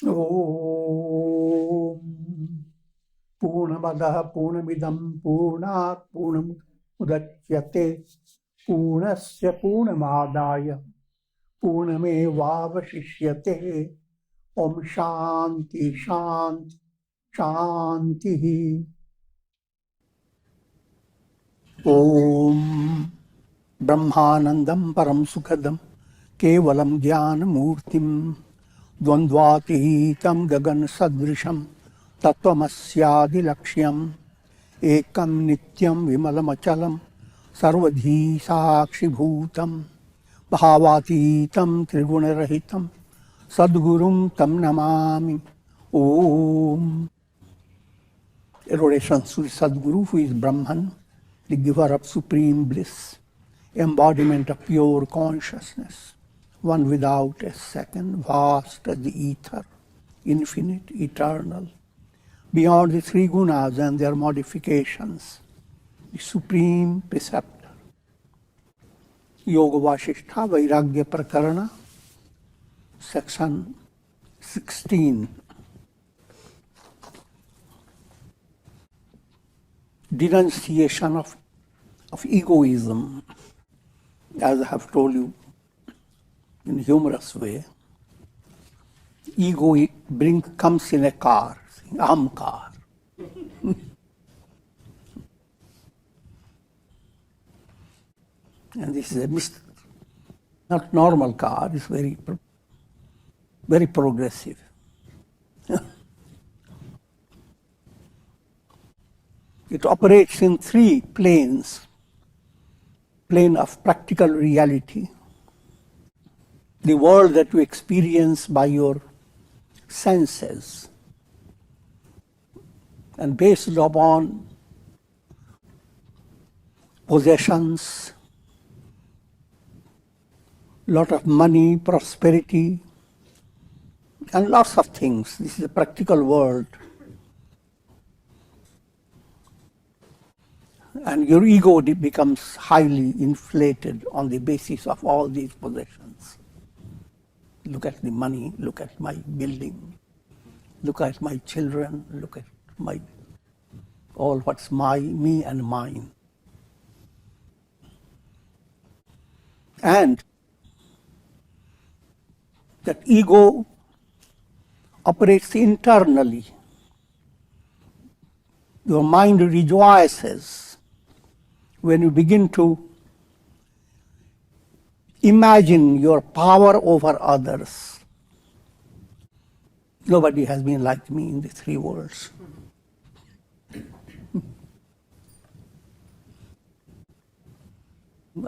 Om Purnamadaha Purnamidam Purnat Purnam Udachyate Purnasya Purnamadaya Purnamevavashishyate Om Shanti Shanti Shanti. Om Brahmanandam Param Sukhadam Kevalam Jnana Murtim Dvandvatitam Gagan Sadrisham Tattvamasya Laksham Ekam Nityam Vimalamachalam Sarvadhi Sakshi Bhutam Bhavatitam Trigunarahitam Sadgurum Tam Namami. Om. Adoration to Sadguru, who is Brahman, the giver of supreme bliss, embodiment of pure consciousness, one without a second, vast as the ether, infinite, eternal, beyond the three gunas and their modifications, the supreme preceptor. Yoga Vasishtha Vairagya Prakarana, section 16. Denunciation of egoism, as I have told you in a humorous way. Ego comes in a car, Aham car. And this is a not normal car, it's very progressive. It operates in three planes. Plane of practical reality, the world that you experience by your senses, and based upon possessions, lot of money, prosperity, and lots of things. This is a practical world. And your ego becomes highly inflated on the basis of all these possessions. Look at the money, look at my building, look at my children, look at all what's me and mine. And that ego operates internally. Your mind rejoices when you begin to imagine your power over others. Nobody has been like me in the three worlds.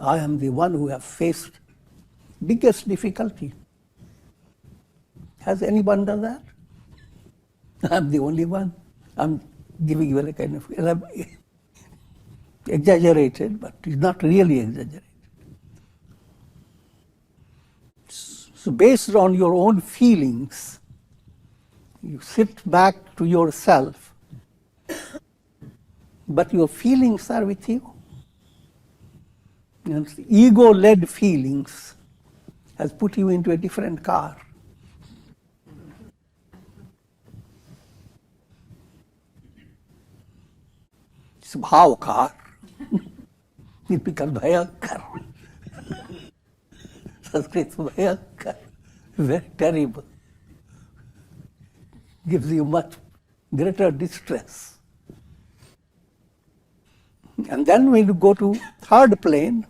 I am the one who have faced biggest difficulty. Has anyone done that? I'm the only one. I'm giving you a kind of exaggerated, but it's not really exaggerated. So based on your own feelings, you sit back to yourself, but your feelings are with you. And ego-led feelings has put you into a different car. It's a bhav car. It becomes bhayankar. Sanskrit bhayankar. Very terrible. Gives you much greater distress. And then when you go to third plane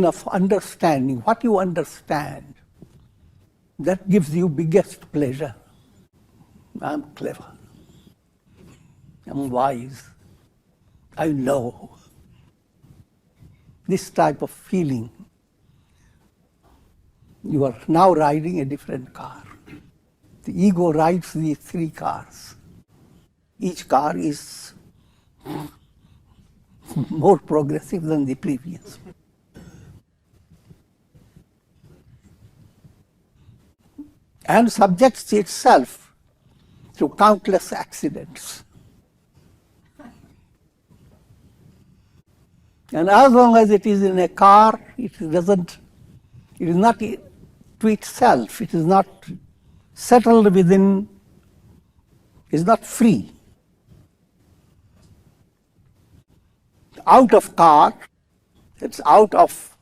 of understanding, what you understand, that gives you biggest pleasure. I'm clever. I'm wise. I know. This type of feeling. You are now riding a different car. The ego rides these three cars. Each car is more progressive than the previous. And subjects itself to countless accidents. And as long as it is in a car, it is not to to itself. It is not settled within, is not free. Out of car, it's out of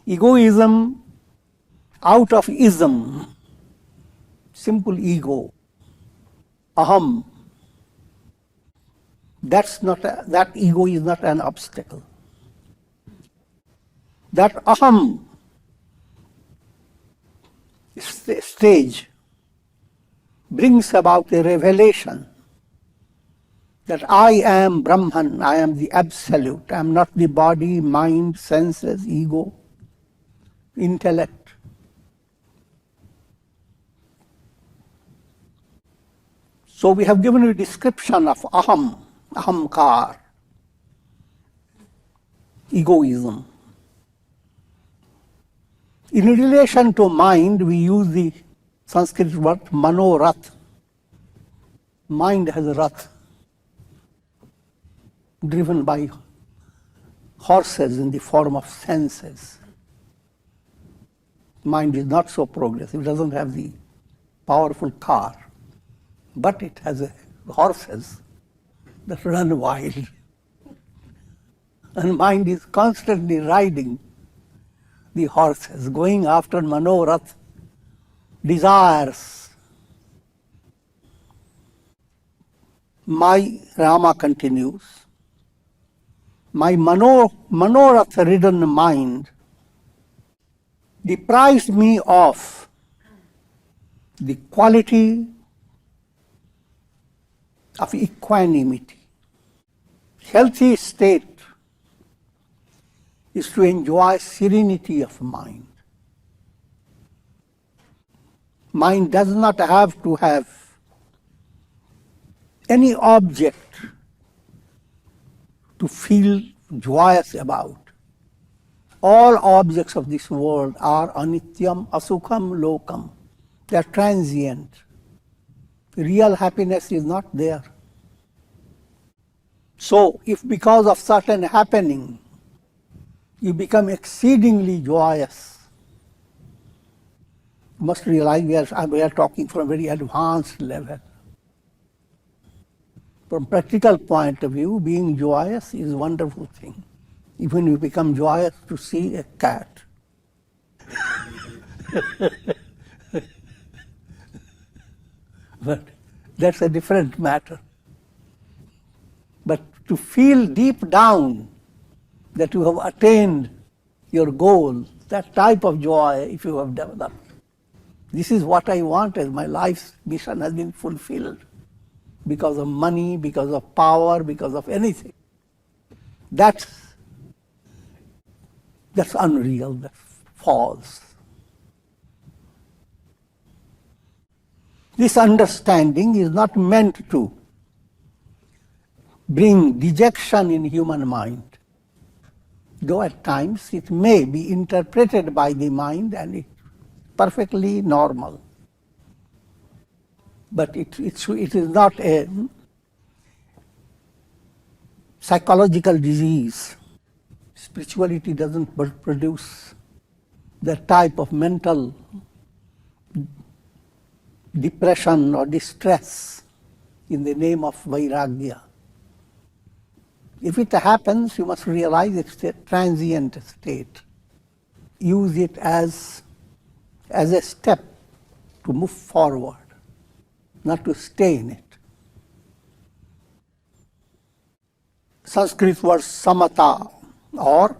egoism, out of ism, simple ego, aham. That ego is not an obstacle. That aham stage brings about a revelation that I am Brahman, I am the absolute, I am not the body, mind, senses, ego, intellect. So we have given a description of aham, ahamkar, egoism. In relation to mind, we use the Sanskrit word manorath. Mind has a rath, driven by horses in the form of senses. Mind is not so progressive, it doesn't have the powerful car, but it has horses that run wild. And mind is constantly riding the horses, going after manorath, desires. My Rama continues, my manorath-ridden mind deprived me of the quality of equanimity. Healthy state is to enjoy serenity of mind. Mind does not have to have any object to feel joyous about. All objects of this world are anityam, asukham, lokam. They are transient. Real happiness is not there. So, if because of certain happening, you become exceedingly joyous, you must realize we are talking from a very advanced level. From practical point of view, being joyous is a wonderful thing. Even you become joyous to see a cat. But that's a different matter. But to feel deep down that you have attained your goal, that type of joy, if you have developed, this is what I wanted, my life's mission has been fulfilled. Because of money, because of power, because of anything. That's unreal, that's false. This understanding is not meant to bring dejection in human mind, though at times it may be interpreted by the mind and it's perfectly normal. But it is not a psychological disease. Spirituality doesn't produce that type of mental depression or distress in the name of vairagya. If it happens, you must realize it's a transient state. Use it as a step to move forward, not to stay in it. Sanskrit word samatha or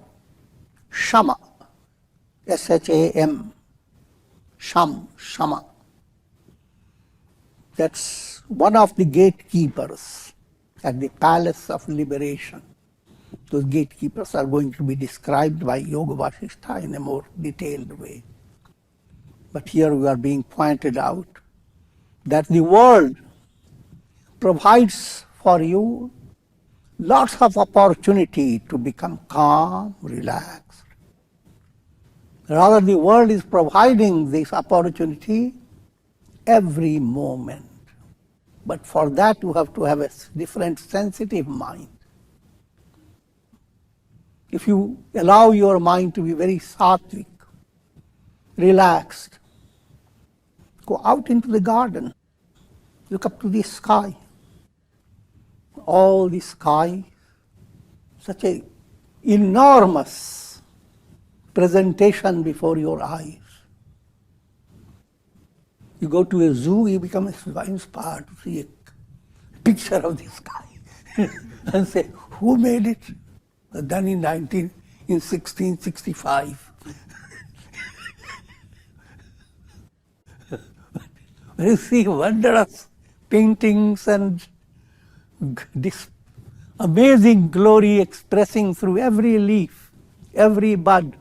shama, S-H-A-M, shama. That's one of the gatekeepers at the Palace of Liberation. Those gatekeepers are going to be described by Yoga Vasishtha in a more detailed way. But here we are being pointed out that the world provides for you lots of opportunity to become calm, relaxed. Rather, the world is providing this opportunity every moment. But for that, you have to have a different sensitive mind. If you allow your mind to be very sattvic, relaxed, Go out into the garden. Look up to the sky. All the sky, such a enormous presentation before your eyes. You go to a zoo, you become inspired to see a picture of the sky and say, who made it? Done in 1665. You see wondrous paintings and this amazing glory expressing through every leaf, every bud,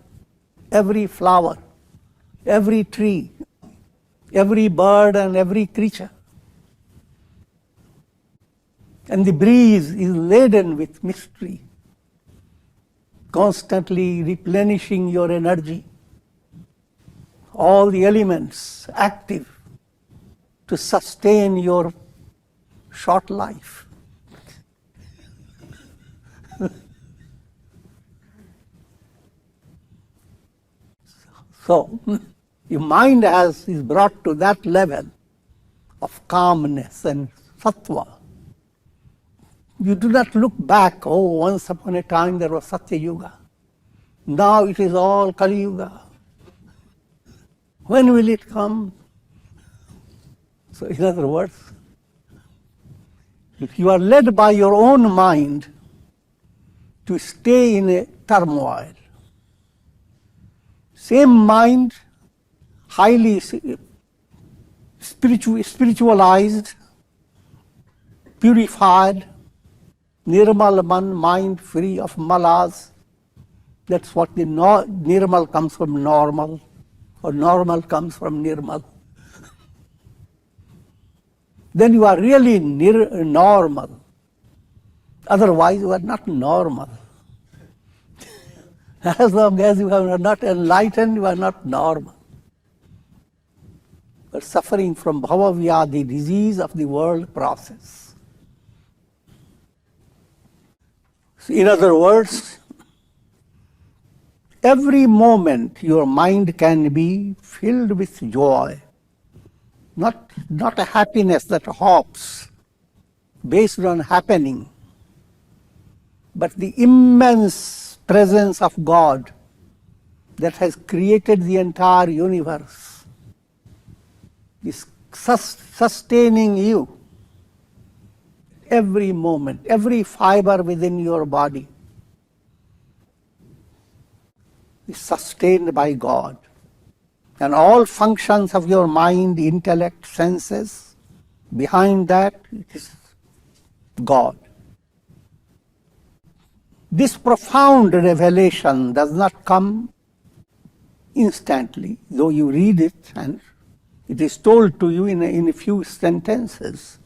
every flower, every tree, every bird and every creature. And the breeze is laden with mystery, constantly replenishing your energy. All the elements active to sustain your short life. So, your mind is brought to that level of calmness and sattva. You do not look back, oh, once upon a time there was Satya Yuga. Now it is all Kali Yuga. When will it come? So in other words, if you are led by your own mind to stay in a turmoil, same mind, highly spiritualized, purified, Nirmal Man, mind free of malas. That's what the Nirmal comes from normal, or normal comes from Nirmal. Then you are really normal. Otherwise, you are not normal. As long as you are not enlightened, you are not normal. You are suffering from bhava, the disease of the world process. So in other words, every moment your mind can be filled with joy, not a happiness that hops based on happening, but the immense presence of God that has created the entire universe is sustaining you every moment, every fiber within your body is sustained by God. And all functions of your mind, intellect, senses, behind that it is God. This profound revelation does not come instantly, though you read it and it is told to you in a few sentences.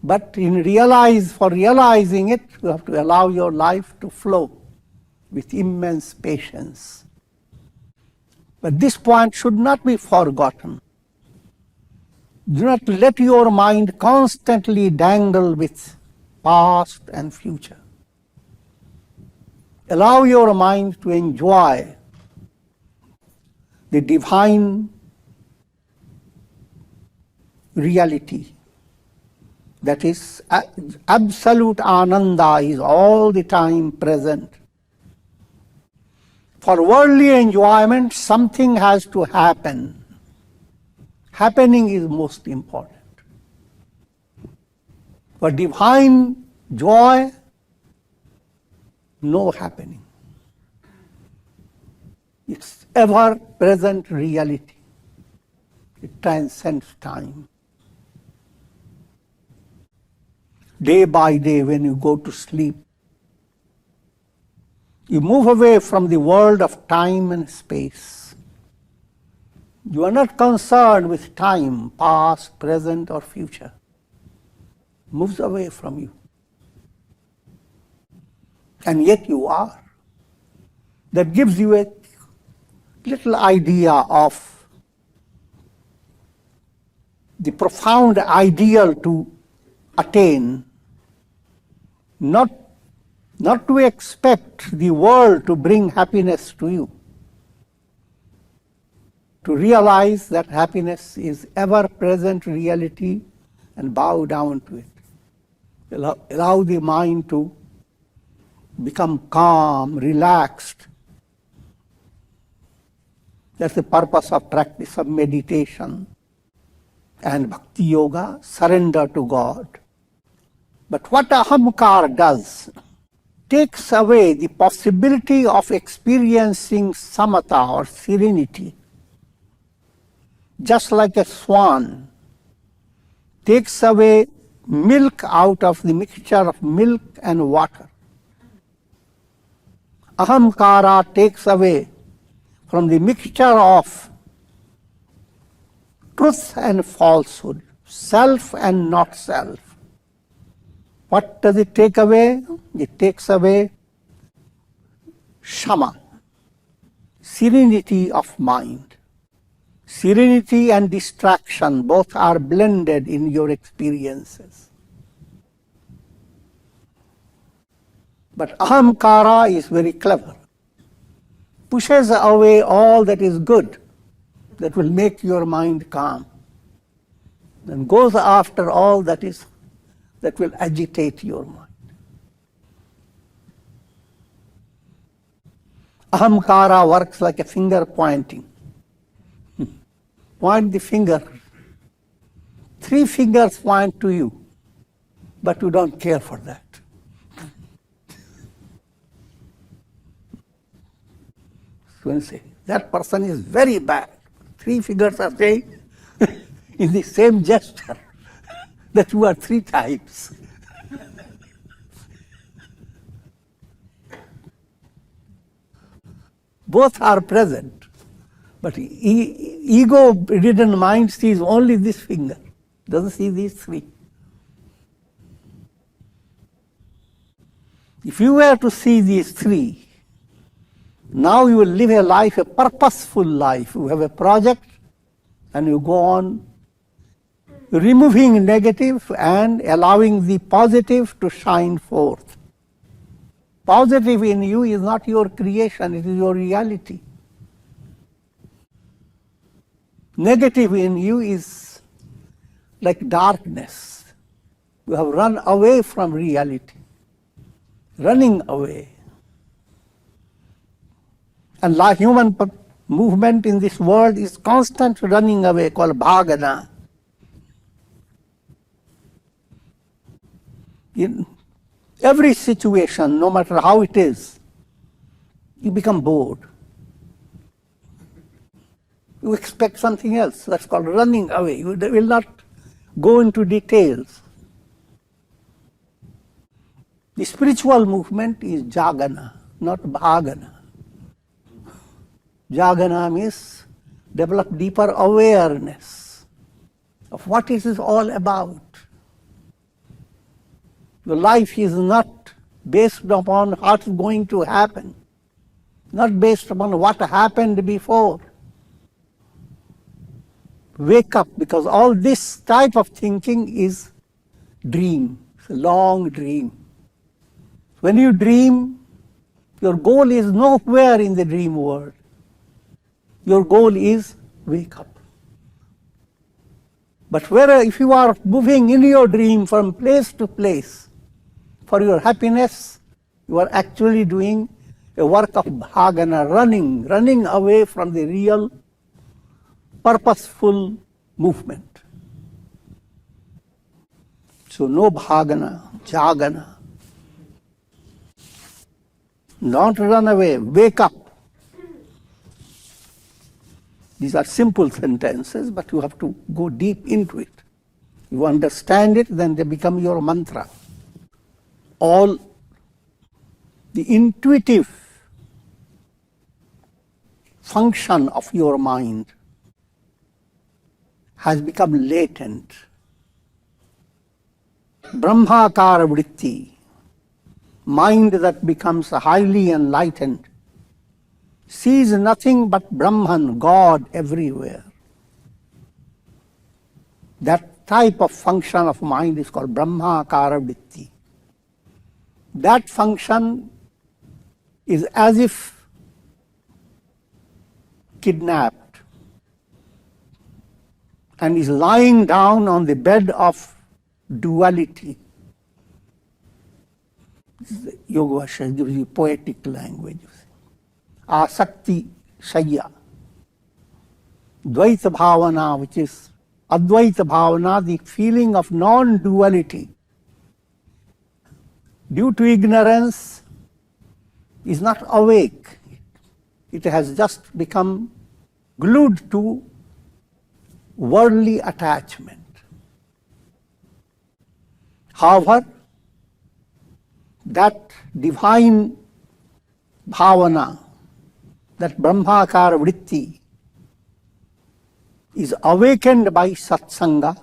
But for realizing it, you have to allow your life to flow with immense patience. But this point should not be forgotten. Do not let your mind constantly dangle with past and future. Allow your mind to enjoy the divine reality. That is, absolute ananda is all the time present. For worldly enjoyment, something has to happen. Happening is most important. For divine joy, no happening. It's ever-present reality. It transcends time. Day by day, when you go to sleep, you move away from the world of time and space. You are not concerned with time, past, present, or future. It moves away from you. And yet you are. That gives you a little idea of the profound ideal to attain. Not to expect the world to bring happiness to you. to realize that happiness is ever-present reality and bow down to it. Allow the mind to become calm, relaxed. That's the purpose of practice of meditation and bhakti yoga, surrender to God. But what ahamkar does, takes away the possibility of experiencing samatha or serenity. Just like a swan takes away milk out of the mixture of milk and water. Ahamkara takes away from the mixture of truth and falsehood, self and not self. What does it take away? It takes away shama, serenity of mind. Serenity and distraction both are blended in your experiences. But ahamkara is very clever. Pushes away all that is good, that will make your mind calm, and goes after all that will agitate your mind. Ahamkara works like a finger pointing. Point the finger. 3 fingers point to you, but you don't care for that. So you say, that person is very bad. 3 fingers are saying in the same gesture that you are 3 types. Both are present. But ego-ridden mind sees only this finger, doesn't see these 3. If you were to see these 3, now you will live a life, a purposeful life. You have a project and you go on removing negative and allowing the positive to shine forth. Positive in you is not your creation, it is your reality. Negative in you is like darkness. You have run away from reality, running away. And like human movement in this world is constant running away, called bhagana. In every situation, no matter how it is, you become bored. You expect something else. That's called running away. You will not go into details. The spiritual movement is jagana, not bhagana. Jagana means develop deeper awareness of what it is all about. Your life is not based upon what's going to happen, not based upon what happened before. Wake up, because all this type of thinking is dream, it's a long dream. When you dream, your goal is nowhere in the dream world. Your goal is wake up. But if you are moving in your dream from place to place for your happiness, you are actually doing a work of bhagana, running away from the real purposeful movement. So no bhagana, jagana. Don't run away, wake up. These are simple sentences, but you have to go deep into it. You understand it, then they become your mantra. All the intuitive function of your mind has become latent. Brahmakara vritti, mind that becomes highly enlightened, sees nothing but Brahman, God everywhere. That type of function of mind is called Brahmakara vritti. That function is as if kidnapped. and is lying down on the bed of duality. Yoga Vasha gives you poetic language. Asakti Shaya. Dvaita Bhavana, which is Advaita Bhavana, the feeling of non-duality, due to ignorance, is not awake. It has just become glued to worldly attachment. However, that divine bhavana, that Brahmakara vritti, is awakened by satsanga,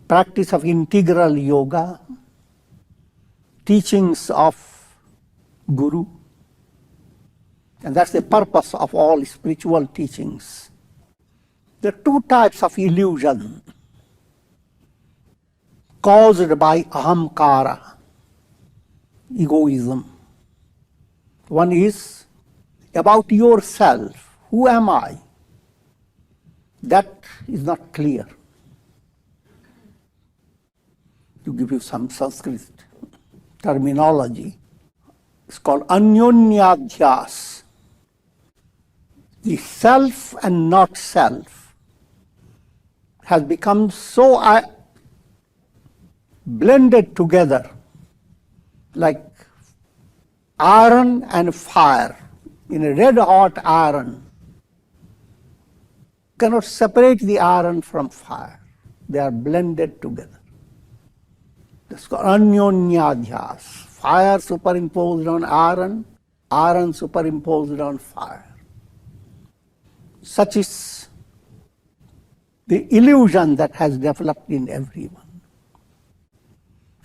practice of integral yoga, teachings of Guru, and that's the purpose of all spiritual teachings. There are two types of illusion caused by ahamkara, egoism. One is about yourself. Who am I? That is not clear. To give you some Sanskrit terminology, it's called anyonyadhyas. The self and not self has become so blended together, like iron and fire. In a red hot iron, cannot separate the iron from fire. They are blended together. That's called anyonyadhyas. Fire superimposed on iron, iron superimposed on fire. Such is the illusion that has developed in everyone.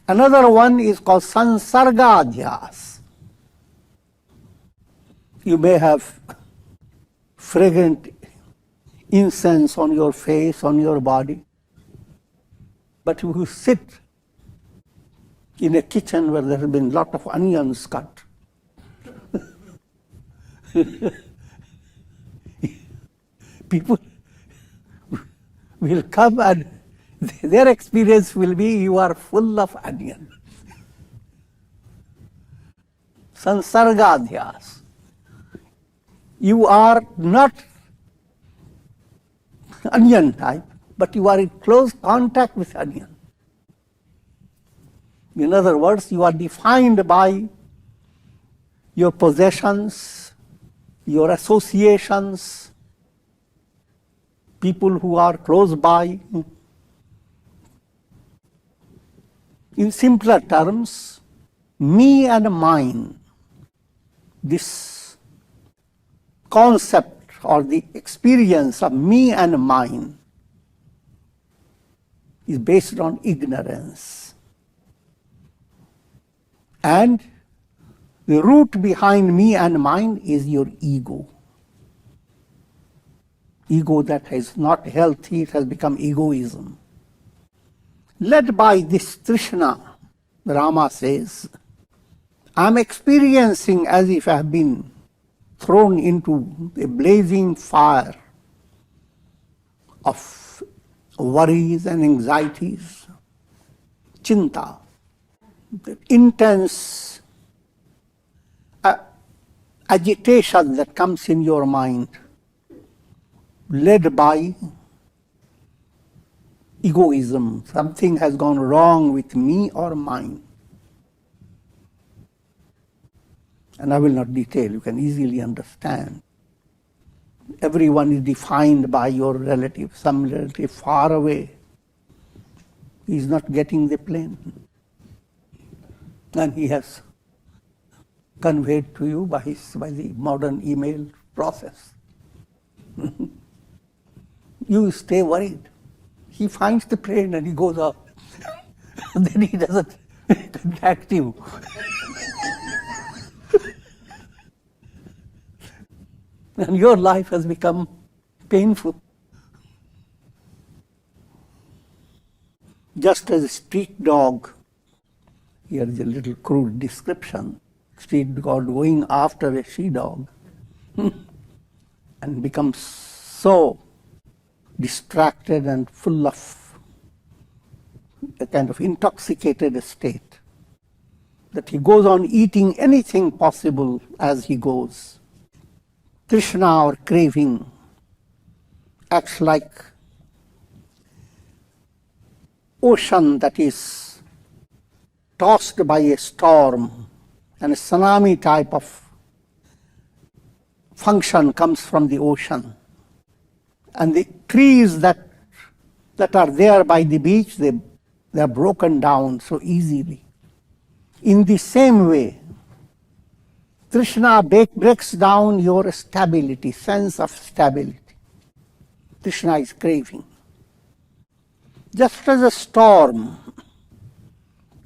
Another one is called sansargadhyas. You may have fragrant incense on your face, on your body, but if you sit in a kitchen where there has been a lot of onions cut, people will come and their experience will be you are full of onion. Sansargadhyas. You are not onion type, but you are in close contact with onion. In other words, you are defined by your possessions, your associations, people who are close by. In simpler terms, me and mine, this concept or the experience of me and mine is based on ignorance. And the root behind me and mine is your ego. Ego that is not healthy, it has become egoism. Led by this Trishna, Rama says, I'm experiencing as if I have been thrown into a blazing fire of worries and anxieties, chinta, the intense agitation that comes in your mind, led by egoism. Something has gone wrong with me or mine. And I will not detail, you can easily understand. Everyone is defined by your relative, some relative far away. He is not getting the plane. And he has conveyed to you by the modern email process. You stay worried. He finds the plane and he goes up. Then he doesn't contact you. And your life has become painful. Just as a street dog, here is a little crude description, street dog going after a she dog and becomes so distracted and full of a kind of intoxicated state, that he goes on eating anything possible as he goes. Krishna, or craving, acts like ocean that is tossed by a storm, and a tsunami type of function comes from the ocean. And the trees that are there by the beach, they are broken down so easily. In the same way, Krishna breaks down your stability, sense of stability. Krishna is craving. Just as a storm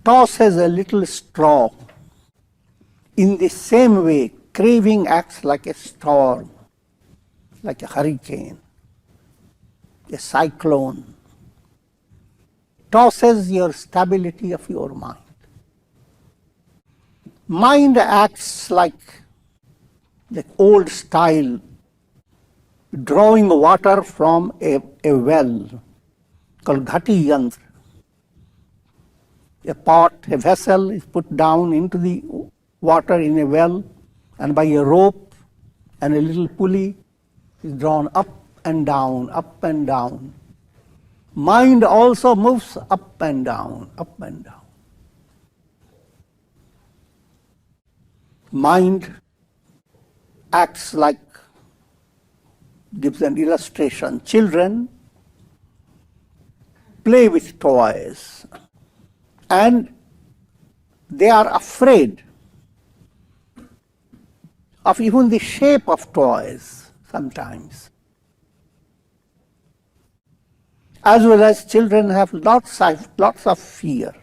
tosses a little straw, in the same way, craving acts like a storm, like a hurricane, a cyclone, tosses your stability of your mind. Mind acts like the old style, drawing water from a well called Ghati Yantra. A pot, a vessel is put down into the water in a well, and by a rope and a little pulley is drawn up and down, up and down. Mind also moves up and down, up and down. Mind acts like, gives an illustration. Children play with toys, and they are afraid of even the shape of toys sometimes. As well as children have lots of fear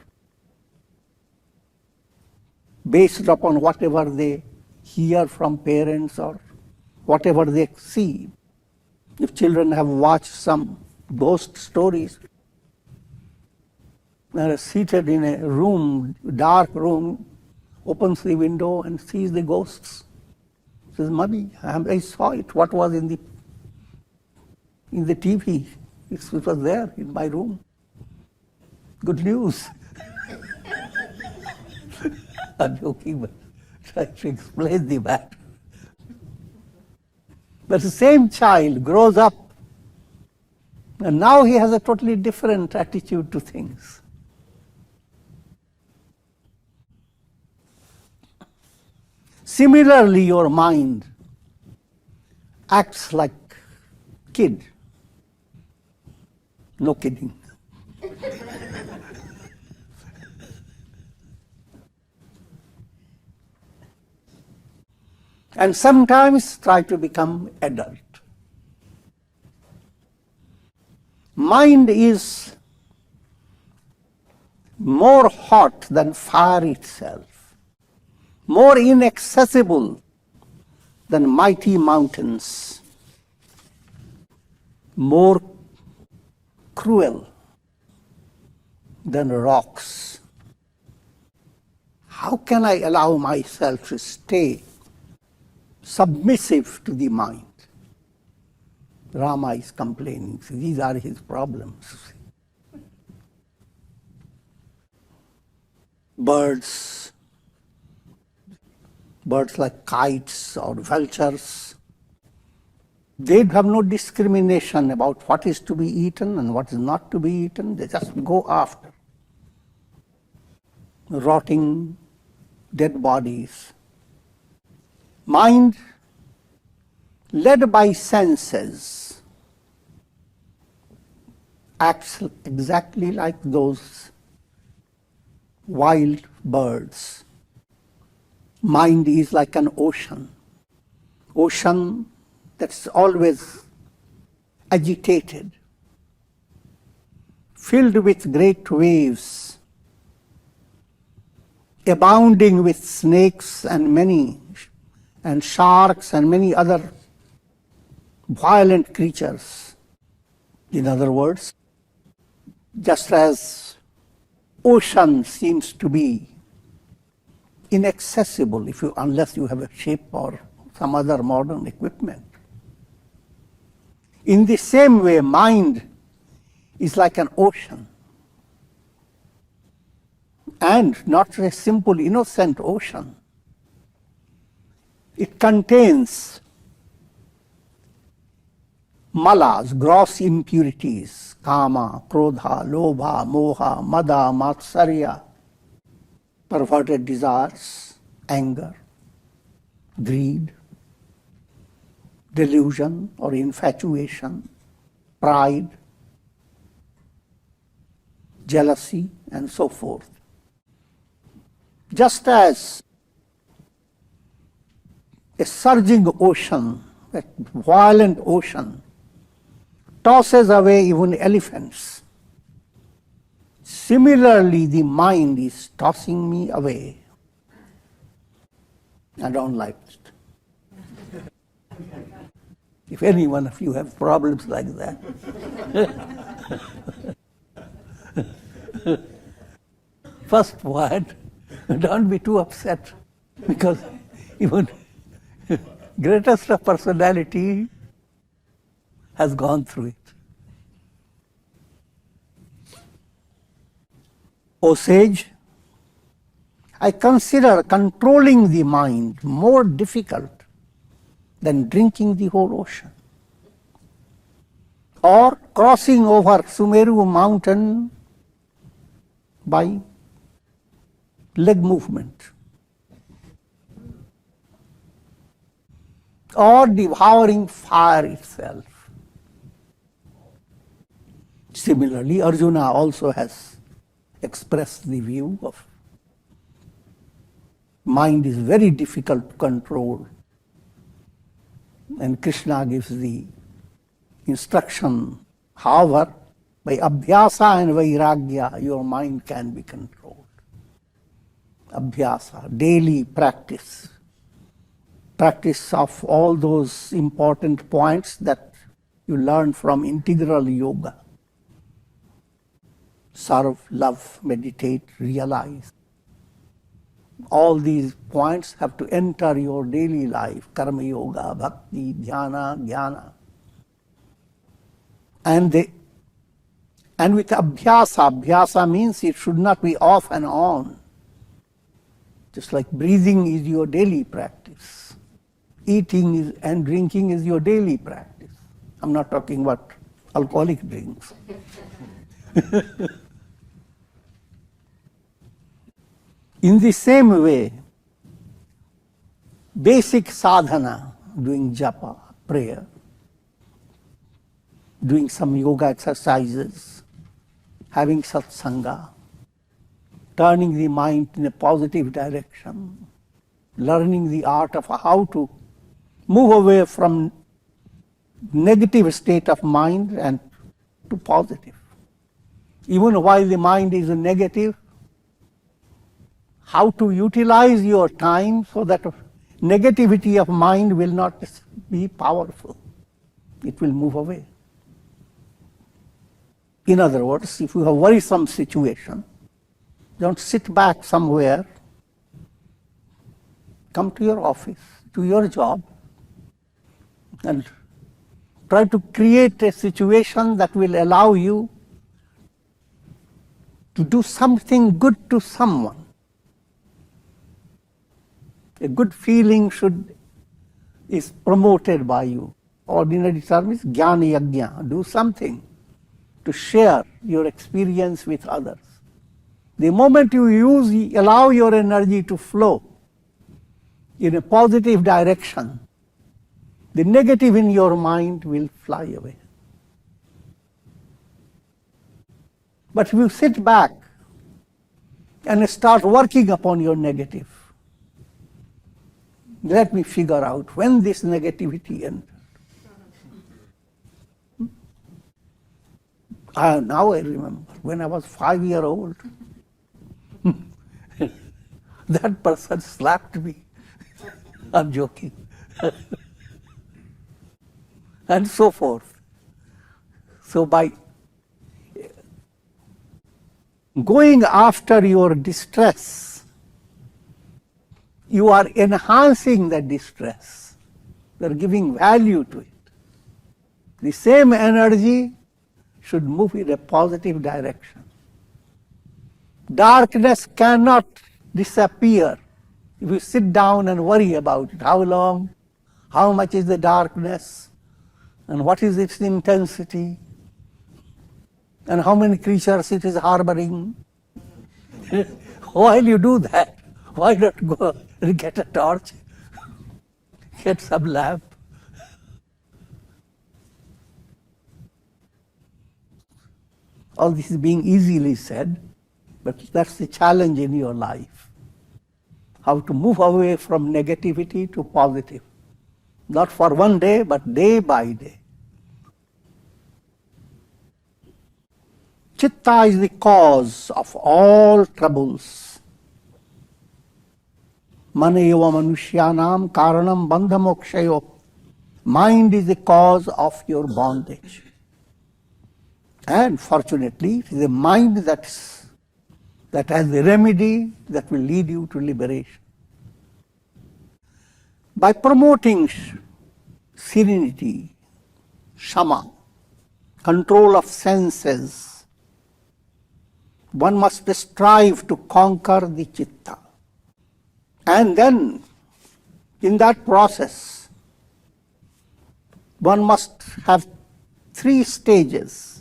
based upon whatever they hear from parents or whatever they see. If children have watched some ghost stories, they are seated in a room, dark room, opens the window and sees the ghosts. Says, "Mummy, I saw it. What was in the TV? It was there in my room. Good news." I'm joking, but trying to explain the matter. But the same child grows up, and now he has a totally different attitude to things. Similarly, your mind acts like kid. No kidding. And sometimes try to become adult. Mind is more hot than fire itself, more inaccessible than mighty mountains, more cruel than rocks. How can I allow myself to stay submissive to the mind? Rama is complaining. So these are his problems. Birds like kites or vultures, they have no discrimination about what is to be eaten and what is not to be eaten. They just go after rotting dead bodies. Mind, led by senses, acts exactly like those wild birds. Mind is like an ocean that's always agitated, filled with great waves, abounding with snakes and sharks and many other violent creatures. In other words, just as ocean seems to be inaccessible unless you have a ship or some other modern equipment, In the same way, mind is like an ocean. And not a simple, innocent ocean. It contains malas, gross impurities, kama, krodha, lobha, moha, mada, matsarya, perverted desires, anger, greed, delusion or infatuation, pride, jealousy, and so forth. Just as a surging ocean, a violent ocean, tosses away even elephants, similarly the mind is tossing me away. I don't like it. If any one of you have problems like that, first word, don't be too upset, because even greatest of personality has gone through it. O sage, I consider controlling the mind more difficult than drinking the whole ocean, or crossing over Sumeru mountain by leg movement, or devouring fire itself. Similarly, Arjuna also has expressed the view of mind is very difficult to control, and Krishna gives the instruction, however, by abhyasa and vairagya, your mind can be controlled. Abhyasa, daily practice. Practice of all those important points that you learn from integral yoga. Serve, love, meditate, realize. All these points have to enter your daily life. Karma yoga, bhakti, dhyana, jnana. And with abhyasa means it should not be off and on. Just like breathing is your daily practice. Eating and drinking is your daily practice. I'm not talking about alcoholic drinks. In the same way, basic sadhana, doing japa, prayer, doing some yoga exercises, having satsanga, turning the mind in a positive direction, learning the art of how to move away from negative state of mind and to positive. Even while the mind is negative, how to utilize your time so that negativity of mind will not be powerful. It will move away. In other words, if you have a worrisome situation, don't sit back somewhere. Come to your office, to your job, and try to create a situation that will allow you to do something good to someone. A good feeling is promoted by you. Ordinary term is jnana yajna. Do something to share your experience with others. The moment you allow your energy to flow in a positive direction, the negative in your mind will fly away. But if you sit back and start working upon your negative, let me figure out when this negativity entered. Now I remember, when I was 5-year-old, that person slapped me. I'm joking. And so forth. So by going after your distress, you are enhancing the distress. You are giving value to it. The same energy should move in a positive direction. Darkness cannot disappear if you sit down and worry about it. How long? How much is the darkness? And what is its intensity? And how many creatures it is harboring? While you do that, why not go and get a torch, get some lamp? All this is being easily said, but that's the challenge in your life. How to move away from negativity to positive. Not for one day, but day by day. Chitta is the cause of all troubles. Mana eva manushyanam karanam bandha mokshayo. Mind is the cause of your bondage. And fortunately, it is the mind that has the remedy that will lead you to liberation. By promoting serenity, shama, control of senses, one must strive to conquer the chitta. And then, in that process, one must have 3 stages.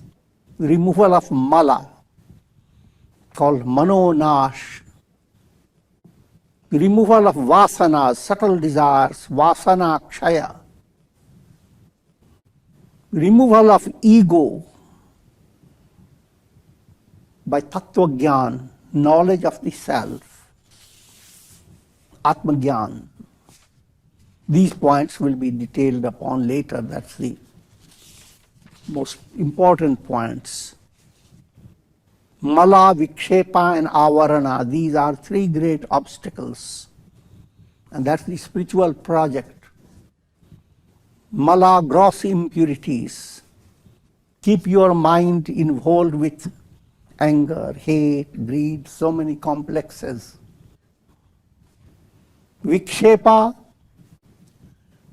Removal of mala, called manonash. Removal of vasanas, subtle desires, vasana kshaya. Removal of ego by tattva gyan, knowledge of the self, atma gyan. These points will be detailed upon later. That's the most important points. Mala, Vikshepa and Avarana, these are 3 great obstacles. And that's the spiritual project. Mala, gross impurities. Keep your mind involved with anger, hate, greed, so many complexes. Vikshepa,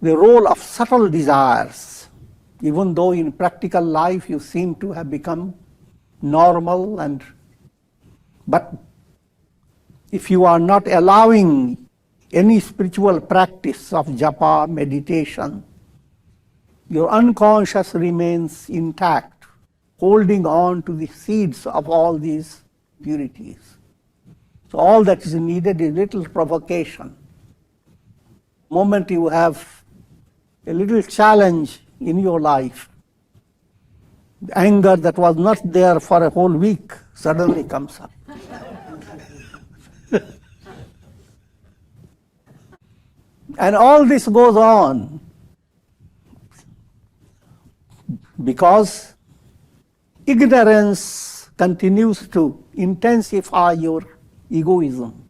the role of subtle desires. Even though in practical life you seem to have become normal, but if you are not allowing any spiritual practice of japa, meditation, your unconscious remains intact, holding on to the seeds of all these purities. So all that is needed is little provocation. The moment you have a little challenge in your life, the anger that was not there for a whole week suddenly comes up. And all this goes on because ignorance continues to intensify your egoism.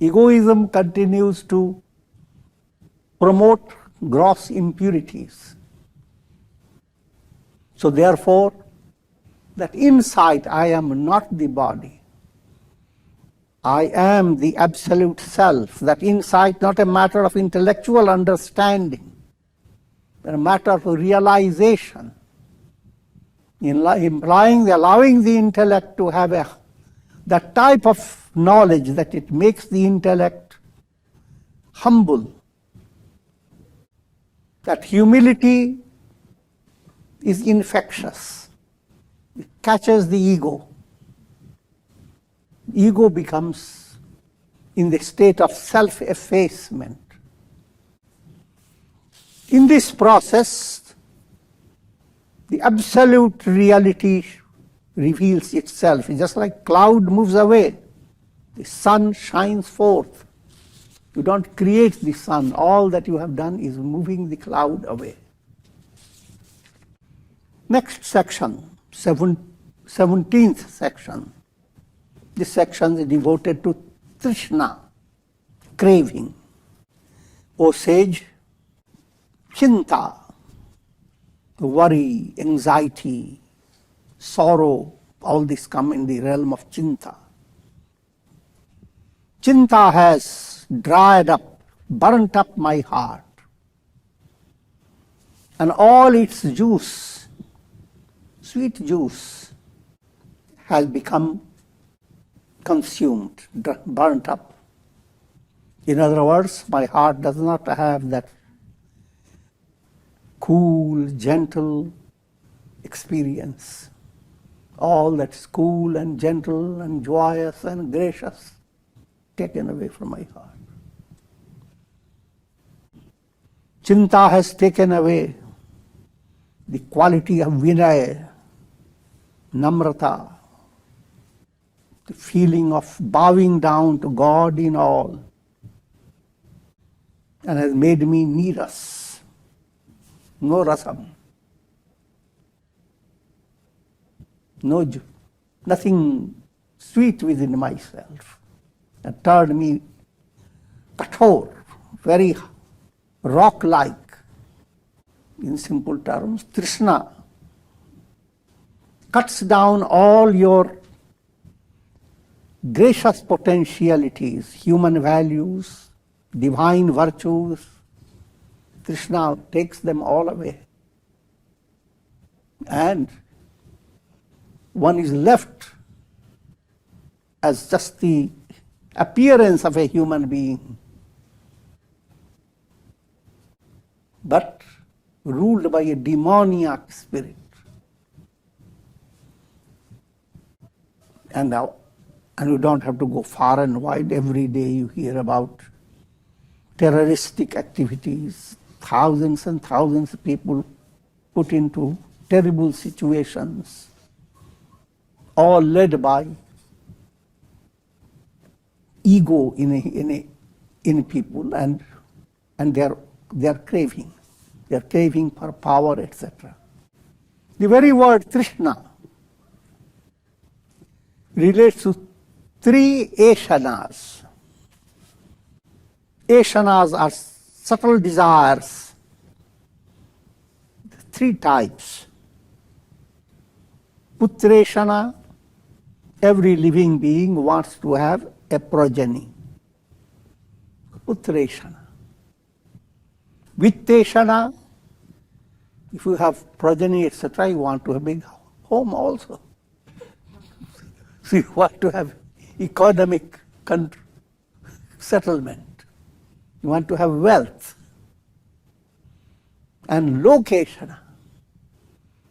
Egoism continues to promote gross impurities. So therefore, that insight, I am not the body, I am the absolute self, that insight not a matter of intellectual understanding, but a matter of realization, implying allowing the intellect to have that type of knowledge that it makes the intellect humble. That humility is infectious. It catches the ego. Ego becomes in the state of self-effacement. In this process, the absolute reality reveals itself. It's just like cloud moves away, the sun shines forth. You don't create the sun. All that you have done is moving the cloud away. Next section, 17th section. This section is devoted to Trishna, craving. O sage, chinta, worry, anxiety, sorrow, all this come in the realm of chinta. Chinta has dried up, burnt up my heart. and all its juice, sweet juice, has become consumed, burnt up. In other words, my heart does not have that cool, gentle experience. All that's cool and gentle and joyous and gracious taken away from my heart. Chinta has taken away the quality of vinaya, namrata, the feeling of bowing down to God in all, and has made me niras, no rasam, nothing sweet within myself, and turned me kathor, very rock-like. In simple terms, Trishna cuts down all your gracious potentialities, human values, divine virtues. Krishna takes them all away. And one is left as just the appearance of a human being, but ruled by a demoniac spirit. And you don't have to go far and wide. Every day you hear about terroristic activities, thousands and thousands of people put into terrible situations, all led by ego in people, and they are craving. They are craving for power, etc. The very word Trishna relates to three eshanas. Eshanas are subtle desires, three types. Putreshana, every living being wants to have a progeny. Putreshana. Vitteshana, if you have progeny, etc., you want to have a big home also. So you want to have economic settlement. You want to have wealth. And lokeshana,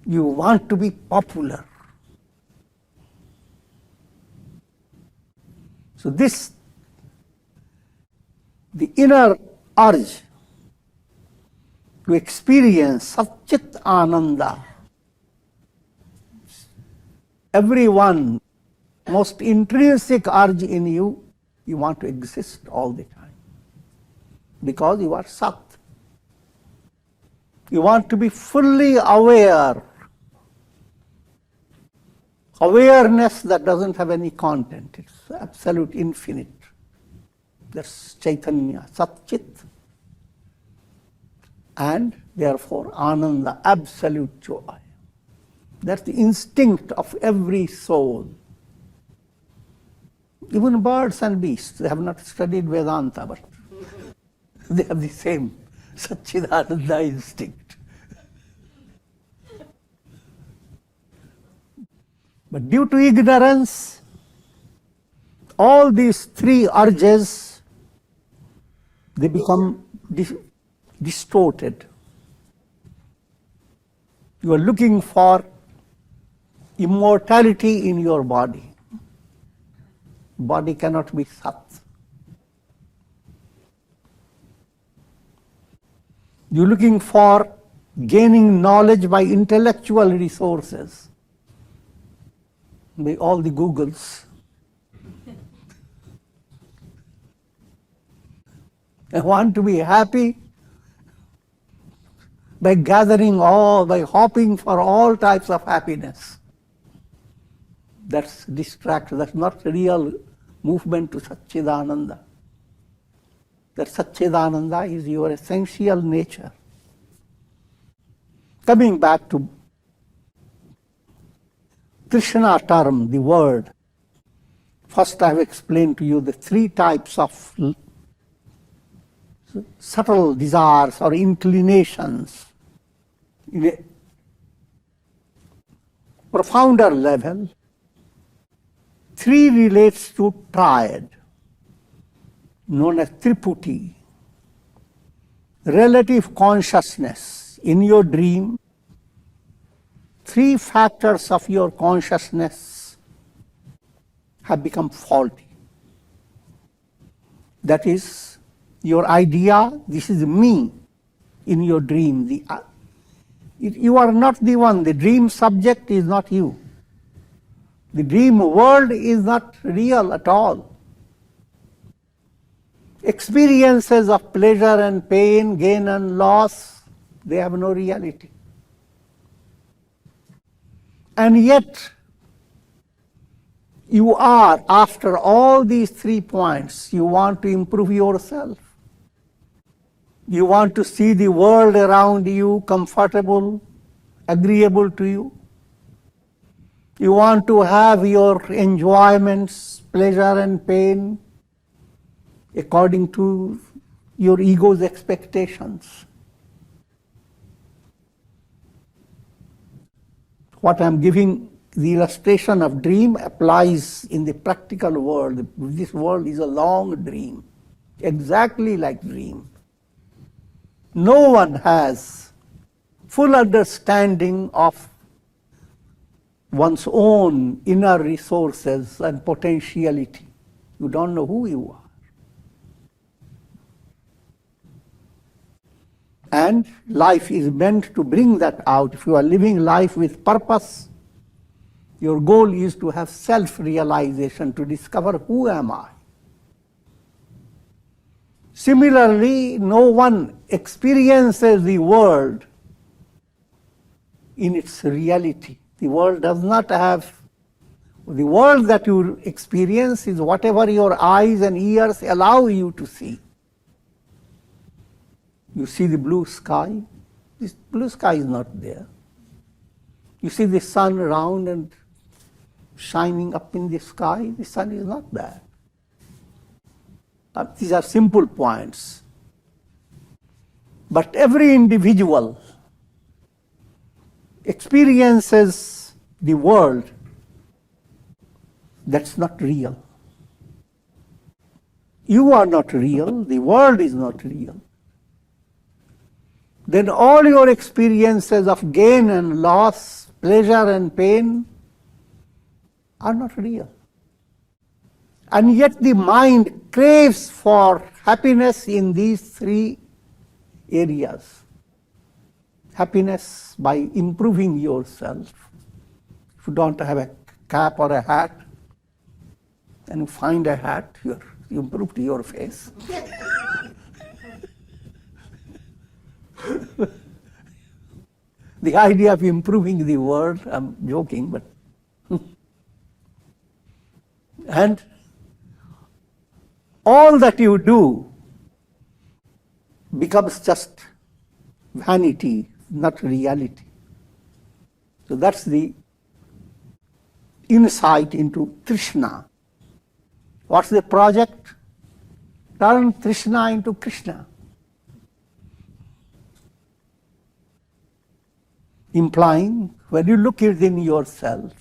you want to be popular. So the inner urge to experience Satchit Ananda, everyone, most intrinsic urge in you, you want to exist all the time. Because you are Sat. You want to be fully aware. Awareness that doesn't have any content. It's absolute infinite. That's Chaitanya, Satchit. And therefore Ananda, absolute joy. That's the instinct of every soul. Even birds and beasts, they have not studied Vedanta, but they have the same Satchidananda instinct. But due to ignorance, all these three urges, they become distorted. You are looking for immortality in your body. Body cannot be Sat. You're looking for gaining knowledge by intellectual resources, by all the Googles. I want to be happy by by hopping for all types of happiness. That's distraction, that's not real movement to Satchidananda. That Satchidananda is your essential nature. Coming back to Krishna term, the word, first I have explained to you the three types of subtle desires or inclinations. In a profounder level, 3 relates to triad, known as Triputi. Relative consciousness. In your dream, 3 factors of your consciousness have become faulty. That is, your idea, this is me in your dream. You are not the one. The dream subject is not you. The dream world is not real at all. Experiences of pleasure and pain, gain and loss, they have no reality. And yet, you are, after all these 3 points, you want to improve yourself. You want to see the world around you comfortable, agreeable to you. You want to have your enjoyments, pleasure and pain, according to your ego's expectations. What I'm giving, the illustration of dream applies in the practical world. This world is a long dream, exactly like dream. No one has full understanding of one's own inner resources and potentiality. You don't know who you are. And life is meant to bring that out. If you are living life with purpose, your goal is to have self-realization, to discover who am I. Similarly, no one experiences the world in its reality. The world does not have, the world that you experience is whatever your eyes and ears allow you to see. You see the blue sky, this blue sky is not there. You see the sun round and shining up in the sky, the sun is not there. These are simple points. But every individual experiences the world that's not real. You are not real, the world is not real. Then all your experiences of gain and loss, pleasure and pain are not real. And yet the mind craves for happiness in these 3 areas. Happiness by improving yourself. If you don't have a cap or a hat, and you find a hat, you improved your face. The idea of improving the world, I'm joking, but and all that you do becomes just vanity, not reality. So that's the insight into Krishna. What's the project? Turn Krishna into Krishna. Implying, when you look within yourself,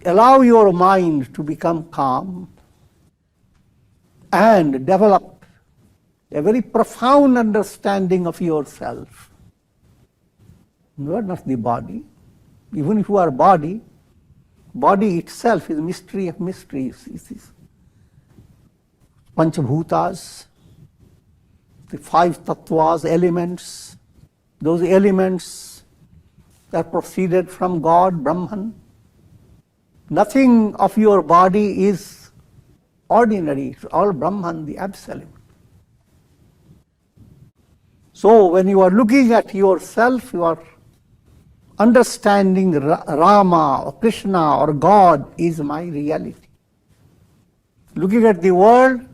allow your mind to become calm and develop a very profound understanding of yourself. You are not the body. Even if you are body, body itself is a mystery of mysteries. It is Panchabhutas, the 5 tattvas, elements. Those elements that proceeded from God, Brahman. Nothing of your body is ordinary. It's all Brahman, the absolute. So when you are looking at yourself, you are understanding Rama or Krishna or God is my reality. Looking at the world,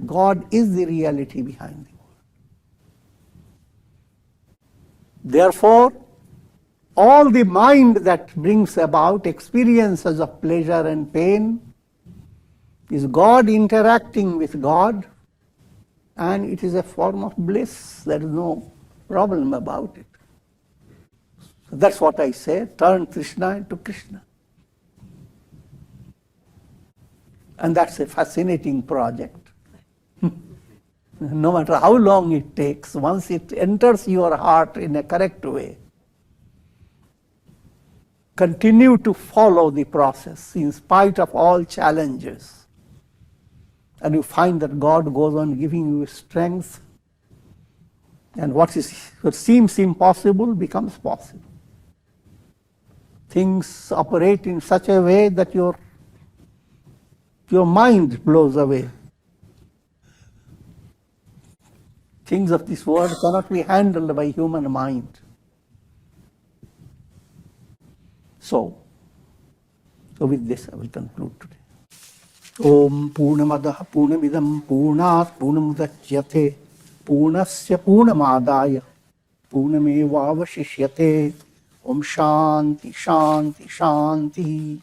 God is the reality behind the world. Therefore, all the mind that brings about experiences of pleasure and pain is God interacting with God, and it is a form of bliss. There is no problem about it. So that's what I say, turn Krishna into Krishna. And that's a fascinating project. No matter how long it takes, once it enters your heart in a correct way, continue to follow the process in spite of all challenges. And you find that God goes on giving you strength, and what seems impossible becomes possible. Things operate in such a way that your mind blows away. Things of this world cannot be handled by human mind. So with this I will conclude today. Om Purnamadaha Purnamidam Purnat Purnamudachyate Purnasya Purnamadaya Purnamevavashishyate. Om Shanti Shanti Shanti.